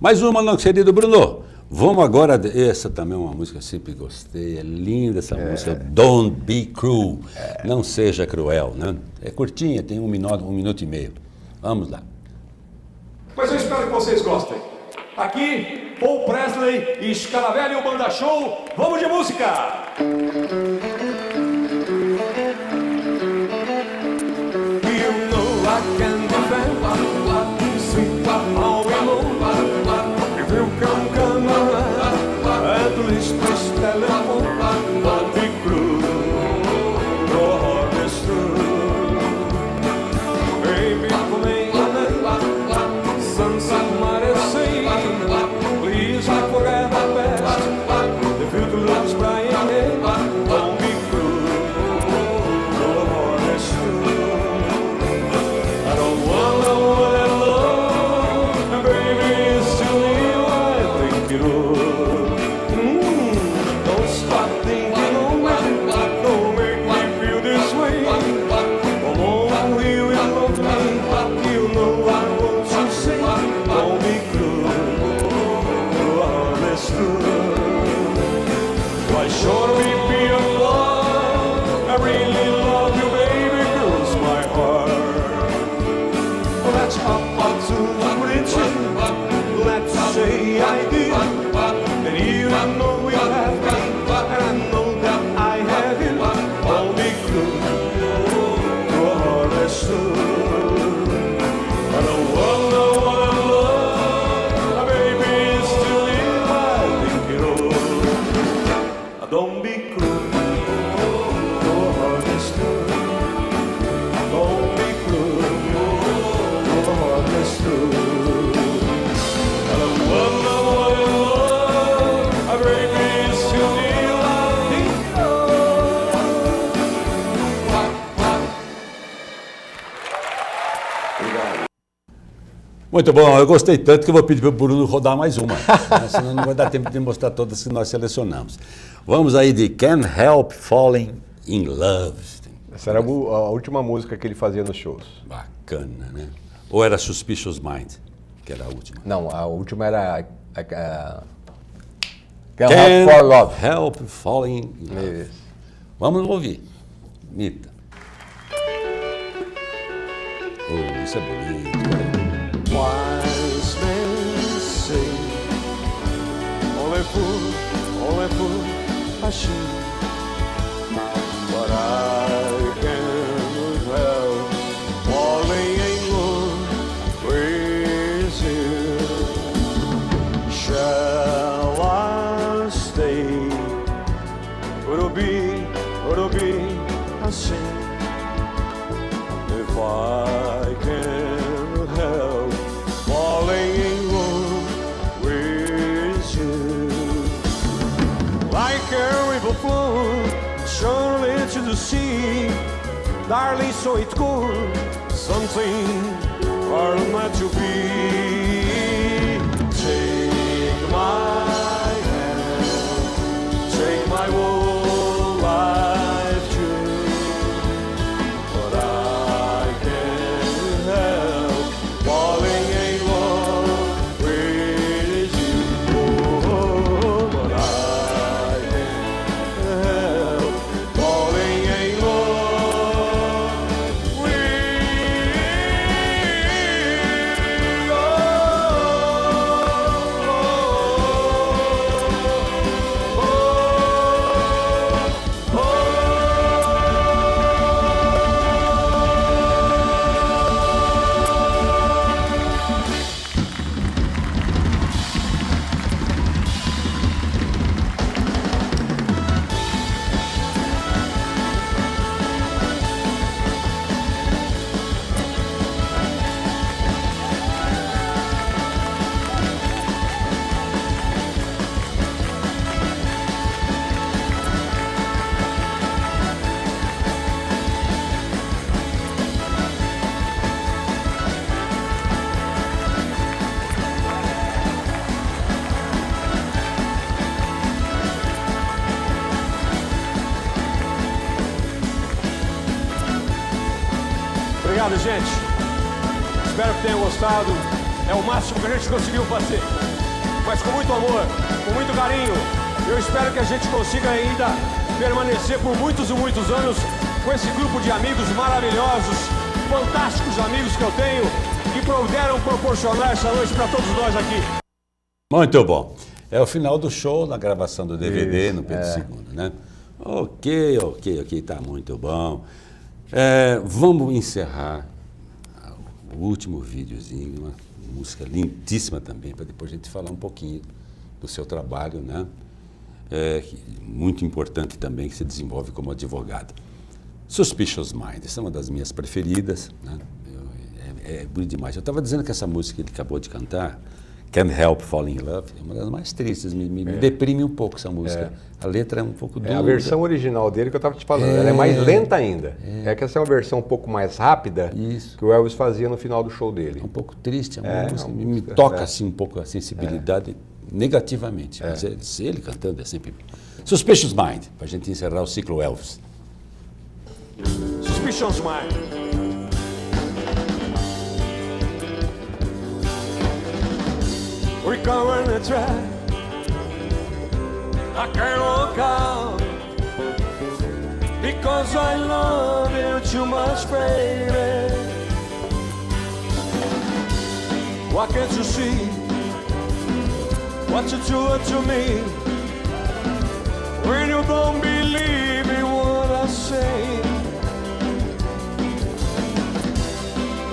Mais uma, nosso querido Bruno. Vamos agora, essa também é uma música que eu sempre gostei, é linda essa música, Don't Be Cruel, não seja cruel, né? É curtinha, tem um minuto e meio. Vamos lá. Mas eu espero que vocês gostem. Aqui, Paul Presley e Scaravelli, o Banda Show. Vamos de música! You know I can defend sweet all alone. If you come around, at least this telephone. Don't be cruel, your heart is true. Baby, come in, sunset might say, please I forget the best. The future looks bright ahead. Don't be cruel, your heart is true. I don't wanna let love, and baby, it's too late. I think it would. Don't stop thinking of me. Don't make me feel this way. Come on, here we love me. You know I want to say, don't be cruel. Your heart is true. Why should we be alone? I really love you, baby, girls, my heart. Let's hop up to the bridge. Let's say I did. And you know we have me. And I know that I have you. Don't be cruel. Your heart is true. I don't wanna love. Baby, it's still in my think it all. Don't be cruel. Your heart is true. Don't be cruel. Your heart is true. I don't wanna love. Baby, it's still in my think it all. Muito bom, eu gostei tanto que eu vou pedir para o Bruno rodar mais uma, né? Senão não vai dar tempo de mostrar todas que nós selecionamos. Vamos aí de Can't Help Falling in Love. Essa era a última música que ele fazia nos shows. Bacana, né? Ou era Suspicious Mind, que era a última. Não, a última era Can't Help for Love. Help Falling in Love. Isso. Vamos ouvir. Mita. Oh, isso é bonito. Wise men say, only fool, I should. But I can't help falling in love with you. surely to the sea. Darling, so it could, something are meant to be. Take my hand, take my whole life too, but I can't help falling in love with you. Oh, but I can't help falling in love with you. Obrigado, gente. Espero que tenham gostado. É o máximo que a gente conseguiu fazer. Mas com muito amor, com muito carinho. Eu espero que a gente consiga ainda permanecer por muitos e muitos anos com esse grupo de amigos maravilhosos, fantásticos amigos que eu tenho, que puderam proporcionar essa noite para todos nós aqui. Muito bom. É o final do show, na gravação do DVD, no Pedro II, né? Ok, tá muito bom. Vamos encerrar o último videozinho, uma música lindíssima também, para depois a gente falar um pouquinho do seu trabalho, né? Muito importante também que se desenvolve como advogado. Suspicious Mind, essa é uma das minhas preferidas, né? É bonito demais. Eu estava dizendo que essa música que ele acabou de cantar, Can't Help Falling in Love, é uma das mais tristes, me deprime um pouco essa música. A letra é um pouco dura. É a versão original dele que eu estava te falando, ela é mais lenta ainda. É que essa é uma versão um pouco mais rápida, que o Elvis fazia no final do show dele. É um pouco triste, me toca assim um pouco a sensibilidade negativamente, mas ele cantando é sempre... Suspicious Mind, para a gente encerrar o ciclo Elvis. Suspicious Mind. We cover the track. I can't walk out because I love you too much, baby. Why can't you see what you do to me when you don't believe in what I say?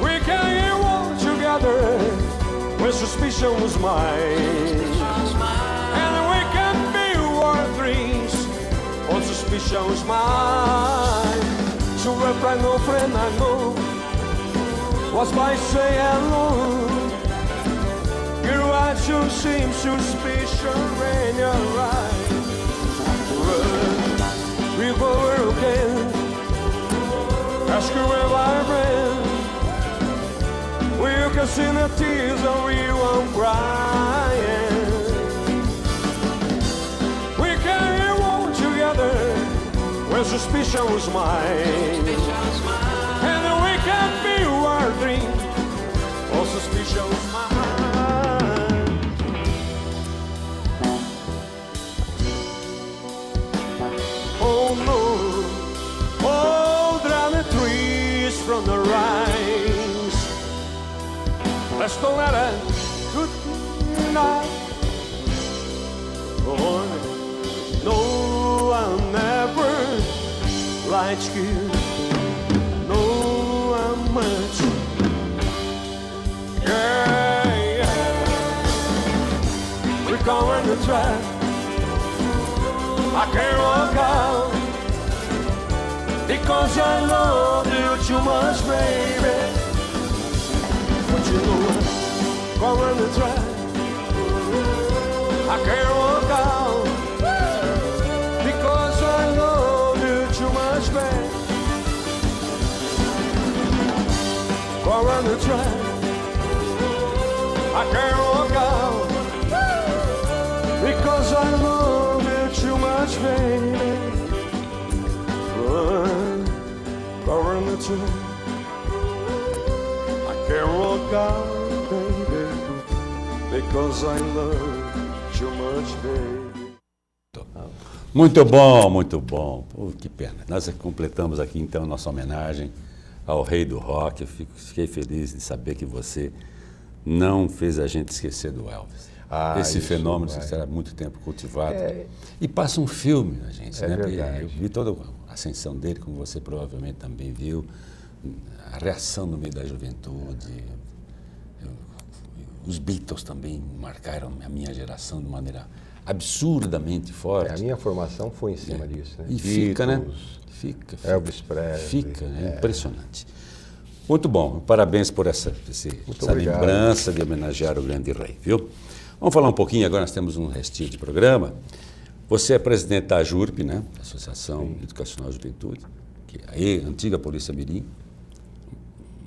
We can get one together when suspicion was mine, and we can build our dreams on suspicion was mine. To reply, no friend I know was by say hello. Your eyes you seem suspicion in your eyes. We go again. Ask you if I ran. You can see the tears of you I'm crying. We can walk together when suspicion was mine, and we can build our dream when suspicion was mine. Oh no, all down the trees from the rise. Let's don't let it good night. Oh, no, I'll never like you. No, I'm much. Yeah. We're covering the track. I can't walk out because I love you too much, baby. You know, covering the track. I can't walk out because I love you on the track. I can't walk out because I love you too much, baby. Car on the track. I can't walk out, baby, because I love you too much, baby. Muito bom, muito bom. Pô, que pena. Nós completamos aqui então nossa homenagem ao rei do rock. Eu fiquei feliz de saber que você não fez a gente esquecer do Elvis. Esse fenômeno será muito tempo cultivado. E passa um filme na gente, né? Verdade. Eu vi toda a ascensão dele, como você provavelmente também viu, a reação no meio da juventude. Os Beatles também marcaram a minha geração de maneira absurdamente forte. A minha formação foi em cima disso, né? E fica, né? Beatles, Fica. Elvis Presley. Fica, é impressionante. Muito bom, parabéns por essa obrigado. lembrança de homenagear o grande rei, viu? Vamos falar um pouquinho, agora nós temos um restinho de programa. Você é presidente da AJURP, né? Associação Educacional de Juventude, que é a antiga Polícia Mirim,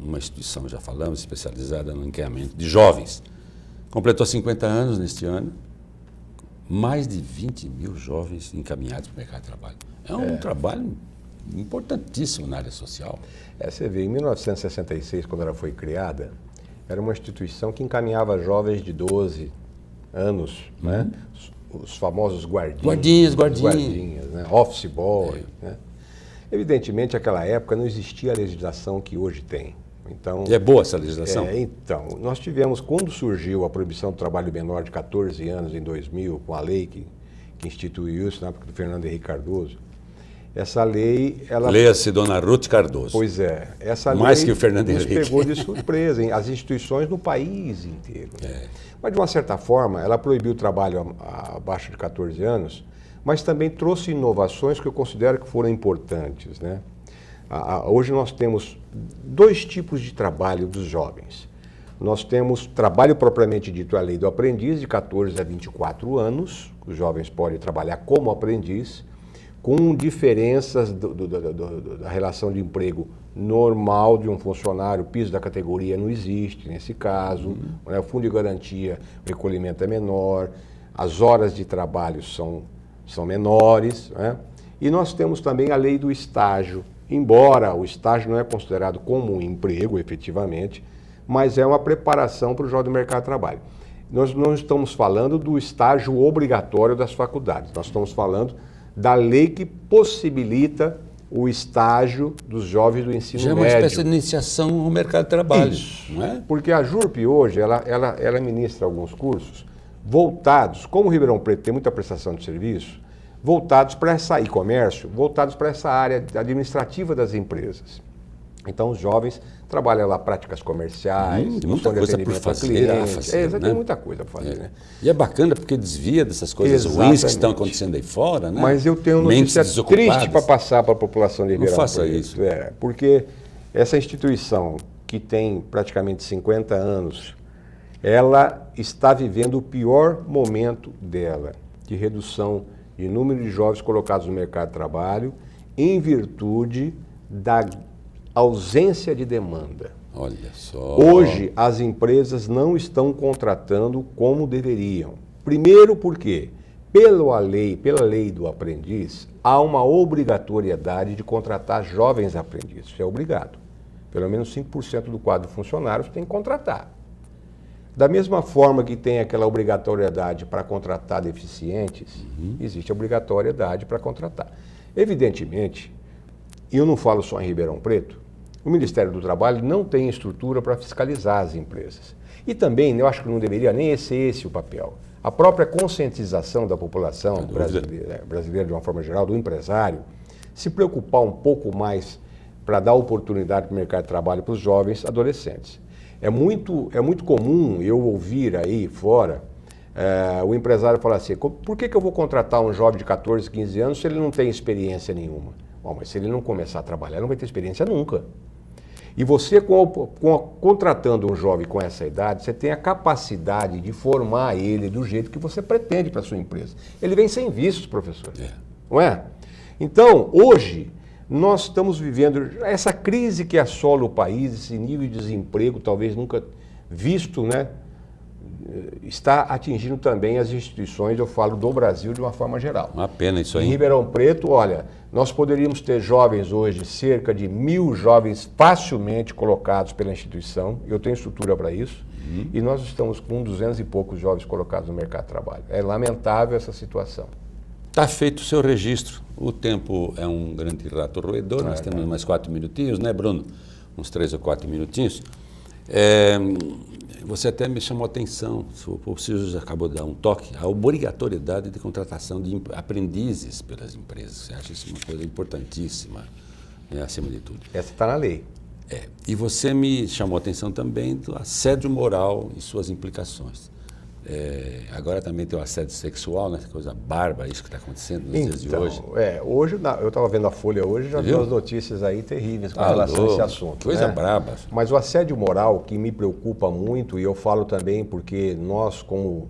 uma instituição, já falamos, especializada no encaminhamento de jovens. Completou 50 anos neste ano, mais de 20 mil jovens encaminhados para o mercado de trabalho. É um trabalho importantíssimo na área social. Você vê, em 1966, quando ela foi criada, era uma instituição que encaminhava jovens de 12 anos, né? Os famosos guardinhas, né? Office boy. Né? Evidentemente, naquela época não existia a legislação que hoje tem. Então, E é boa essa legislação? Então, nós tivemos, quando surgiu a proibição do trabalho menor de 14 anos, em 2000, com a lei que instituiu isso, na época do Fernando Henrique Cardoso, essa lei... Leia-se Dona Ruth Cardoso. Pois é. Essa Mais lei que o Fernando nos Henrique. pegou de surpresa, as instituições no país inteiro. Mas, de uma certa forma, ela proibiu o trabalho abaixo de 14 anos, mas também trouxe inovações que eu considero que foram importantes, né? Hoje nós temos dois tipos de trabalho dos jovens. Nós temos trabalho propriamente dito, a lei do aprendiz, de 14 a 24 anos. Os jovens podem trabalhar como aprendiz, com diferenças da relação de emprego normal de um funcionário. O piso da categoria não existe nesse caso. Né? O fundo de garantia, o recolhimento é menor, as horas de trabalho são menores. Né? E nós temos também a lei do estágio. Embora o estágio não é considerado como um emprego, efetivamente, mas é uma preparação para o jovem do mercado de trabalho. Nós não estamos falando do estágio obrigatório das faculdades, nós estamos falando da lei que possibilita o estágio dos jovens do ensino médio. Já é uma espécie de iniciação ao mercado de trabalho, Isso. não é? Porque a JURP hoje, ela ministra alguns cursos voltados, como o Ribeirão Preto tem muita prestação de serviço, voltados para e-comércio, voltados para essa área administrativa das empresas. Então, os jovens trabalham lá práticas comerciais, tem muita coisa por fazer, tem muita coisa para fazer, né? E é bacana porque desvia dessas coisas ruins que estão acontecendo aí fora, né? Mas eu tenho uma Mentes notícia desocupadas. triste para passar para a população de Ribeirão Não faça Preto. isso. Porque essa instituição, que tem praticamente 50 anos, ela está vivendo o pior momento dela, de redução de número de jovens colocados no mercado de trabalho, em da ausência de demanda. Olha só. Hoje, as empresas não estão contratando como deveriam. Primeiro porque, pela lei do aprendiz, há uma obrigatoriedade de contratar jovens aprendizes. Isso é obrigado. Pelo menos 5% do quadro de funcionários tem que contratar. Da mesma forma que tem aquela obrigatoriedade para contratar deficientes, existe a obrigatoriedade para contratar. Evidentemente, e eu não falo só em Ribeirão Preto, o Ministério do Trabalho não tem estrutura para fiscalizar as empresas. E também, eu acho que não deveria nem ser esse o papel. A própria conscientização da população brasileira de uma forma geral, do empresário, se preocupar um pouco mais para dar oportunidade para o mercado de trabalho para os jovens adolescentes. É muito comum eu ouvir aí fora o empresário falar assim, por que eu vou contratar um jovem de 14, 15 anos se ele não tem experiência nenhuma? Bom, mas se ele não começar a trabalhar, ele não vai ter experiência nunca. E você, contratando um jovem com essa idade, você tem a capacidade de formar ele do jeito que você pretende para a sua empresa. Ele vem sem vícios, professor. Não é? Então, hoje, Nós estamos vivendo essa crise que assola o país, esse nível de desemprego talvez nunca visto, né? Está atingindo também as instituições, eu falo do Brasil de uma forma geral. Uma pena isso Em aí. Ribeirão Preto, olha, nós poderíamos ter jovens hoje, cerca de 1.000 jovens facilmente colocados pela instituição, eu tenho estrutura para isso, e nós estamos com 200 e poucos jovens colocados no mercado de trabalho. É lamentável essa situação. Está feito o seu registro. O tempo é um grande rato roedor, nós temos mais 4 minutinhos, né, Bruno? Uns 3 ou 4 minutinhos. Você até me chamou a atenção, o senhor já acabou de dar um toque, a obrigatoriedade de contratação de aprendizes pelas empresas. Você acha isso uma coisa importantíssima, né, acima de tudo. Essa está na lei. E você me chamou a atenção também do assédio moral e suas implicações. Agora também tem o assédio sexual, né? Coisa bárbara, isso que está acontecendo nos dias de hoje. Hoje eu estava vendo a Folha hoje, já vi Viu? umas notícias aí terríveis com relação a esse assunto. Coisa né? braba. Mas o assédio moral que me preocupa muito, e eu falo também porque nós como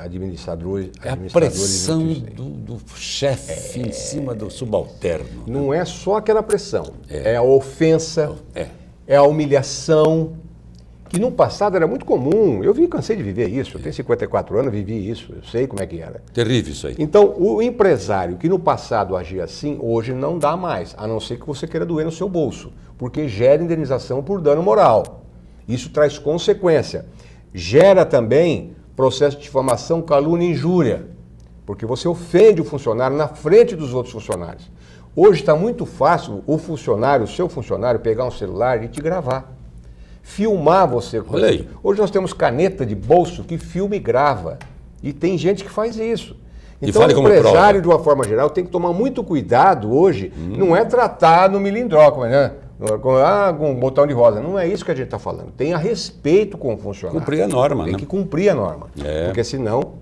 administradores... É a pressão do chefe em cima do subalterno. Não é só aquela pressão, é a ofensa, É. é a humilhação, que no passado era muito comum. Eu cansei de viver isso, eu tenho 54 anos, vivi isso, eu sei como é que era. Terrível isso aí. Então, o empresário que no passado agia assim, hoje não dá mais, a não ser que você queira doer no seu bolso, porque gera indenização por dano moral. Isso traz consequência. Gera também processo de difamação, calúnia e injúria, porque você ofende o funcionário na frente dos outros funcionários. Hoje está muito fácil o funcionário, o seu funcionário, pegar um celular e te gravar. Filmar você. Olha aí. Hoje nós temos caneta de bolso que filma e grava. E tem gente que faz isso. E Então fale o como empresário, prova. de uma forma geral, tem que tomar muito cuidado hoje. Não é tratar no milindroca, né? Com um botão de rosa. Não é isso que a gente está falando. Tenha respeito com o funcionário. Cumprir a norma, Tem né? que cumprir a norma. É. Porque senão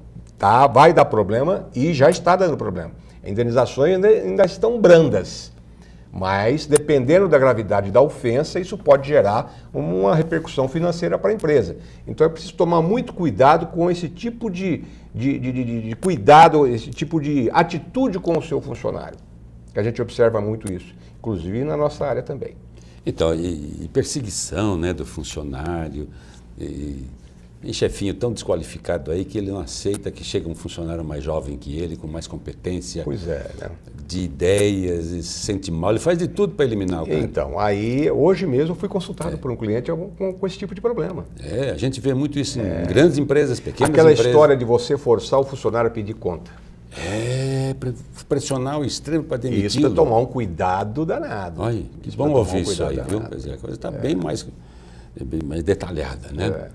vai dar problema e já está dando problema. As indenizações ainda estão brandas. Mas, dependendo da gravidade da ofensa, isso pode gerar uma repercussão financeira para a empresa. Então é preciso tomar muito cuidado com esse tipo de cuidado, esse tipo de atitude com o seu funcionário. Que a gente observa muito isso, inclusive na nossa área também. Então, e perseguição, né, do funcionário, tem chefinho tão desqualificado aí que ele não aceita que chegue um funcionário mais jovem que ele, com mais competência, Pois é, né? de ideias, e se sente mal, ele faz de tudo para eliminar o cara. Então, aí, hoje mesmo eu fui consultado por um cliente com esse tipo de problema. A gente vê muito isso em grandes empresas, pequenas Aquela empresas. história de você forçar o funcionário a pedir conta. Pressionar o extremo para demiti-lo. Isso é tomar um cuidado danado. Olha, que Isso bom é tomar ouvir um isso aí, cuidado viu? danado. Quer dizer, a coisa está bem mais detalhada, né?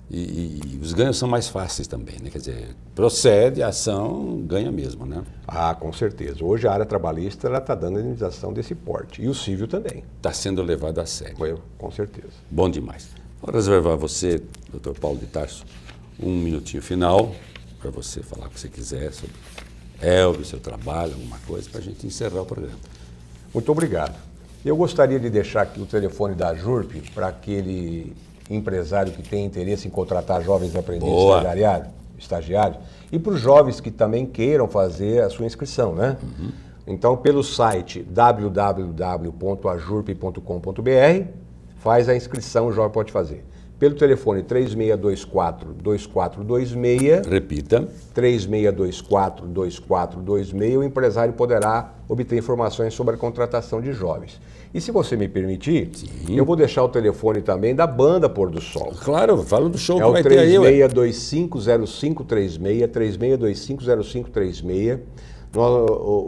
E os ganhos são mais fáceis também, né? Quer dizer, procede, a ação ganha mesmo, né? Ah, com certeza. Hoje a área trabalhista está dando indenização desse porte. E o civil também. Está sendo levado a sério. Com certeza. Bom demais. Vou reservar a você, Dr. Paulo de Tarso, um minutinho final para você falar o que você quiser sobre Elvis, seu trabalho, alguma coisa, para a gente encerrar o programa. Muito obrigado. Eu gostaria de deixar aqui o telefone da JURP para aquele empresário que tem interesse em contratar jovens aprendizes estagiários e para os jovens que também queiram fazer a sua inscrição, né? Então, pelo site www.ajurp.com.br, faz a inscrição, o jovem pode fazer. Pelo telefone 3624-2426. Repita. 3624-2426, o empresário poderá obter informações sobre a contratação de jovens. E se você me permitir, eu vou deixar o telefone também da banda Pôr do Sol. Claro, fala do show É que o vai ter aí, ué. 36250536, 36250536.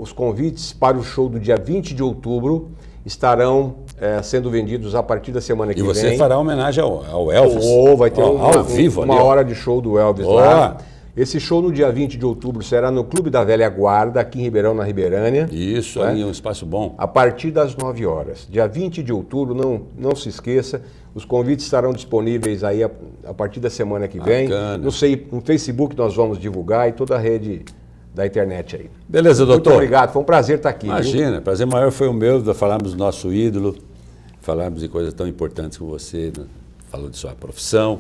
Os convites para o show do dia 20 de outubro estarão sendo vendidos a partir da semana que vem. E você fará homenagem ao Elvis. Vai ter ao vivo uma ali, hora de show do Elvis lá. Esse show no dia 20 de outubro será no Clube da Velha Guarda, aqui em Ribeirão, na Ribeirânia. Isso, aí é um espaço bom. A partir das 9 horas. Dia 20 de outubro, não se esqueça, os convites estarão disponíveis aí a partir da semana que vem. No Facebook nós vamos divulgar e toda a rede da internet aí. Beleza, doutor. Muito obrigado, foi um prazer estar aqui. Imagina, prazer maior foi o meu de falarmos do nosso ídolo, falarmos de coisas tão importantes como você, né? Falou de sua profissão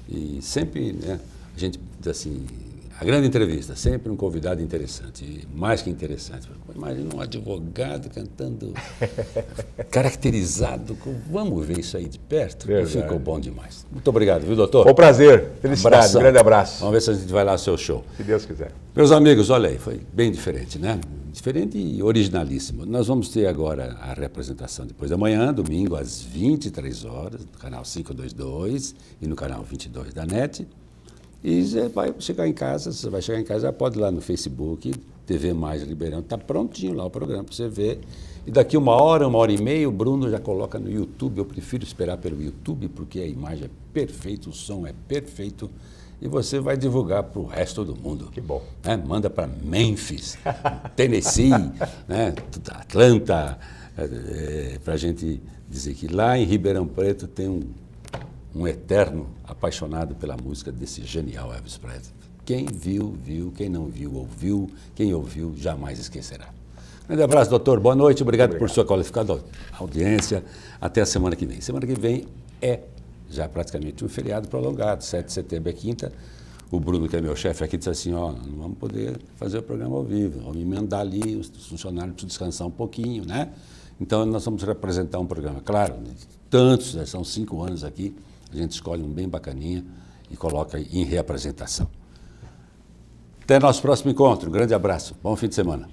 e sempre, né, a gente diz assim, A grande entrevista, sempre um convidado interessante, e mais que interessante. Imagina um advogado cantando, caracterizado. Vamos ver isso aí de perto? Verdade. Ficou bom demais. Muito obrigado, viu, doutor? Foi um prazer. Felicidade. Abração. Um grande abraço. Vamos ver se a gente vai lá ao seu show. Se Deus quiser. Meus amigos, olha aí, foi bem diferente, né? Diferente e originalíssimo. Nós vamos ter agora a representação depois da manhã, domingo, às 23 horas, no canal 522 e no canal 22 da NET. E você vai chegar em casa, já pode ir lá no Facebook, TV Mais Ribeirão, está prontinho lá o programa para você ver. E daqui 1 hora, 1 hora e meia, o Bruno já coloca no YouTube. Eu prefiro esperar pelo YouTube, porque a imagem é perfeita, o som é perfeito. E você vai divulgar para o resto do mundo. Que bom. Né? Manda para Memphis, Tennessee, né? Atlanta, para a gente dizer que lá em Ribeirão Preto tem um eterno apaixonado pela música desse genial Elvis Presley. Quem viu, viu. Quem não viu, ouviu. Quem ouviu, jamais esquecerá. Grande abraço, doutor. Boa noite. Obrigado por sua qualificada audiência. Até a semana que vem. Semana que vem é já praticamente um feriado prolongado. 7 de setembro é quinta. O Bruno, que é meu chefe aqui, disse assim, ó, não vamos poder fazer o programa ao vivo. Vamos emendar ali, os funcionários precisam descansar um pouquinho, né? Então, nós vamos representar um programa. Claro, tantos, já são 5 anos aqui. A gente escolhe um bem bacaninha e coloca em reapresentação. Até nosso próximo encontro. Um grande abraço. Bom fim de semana.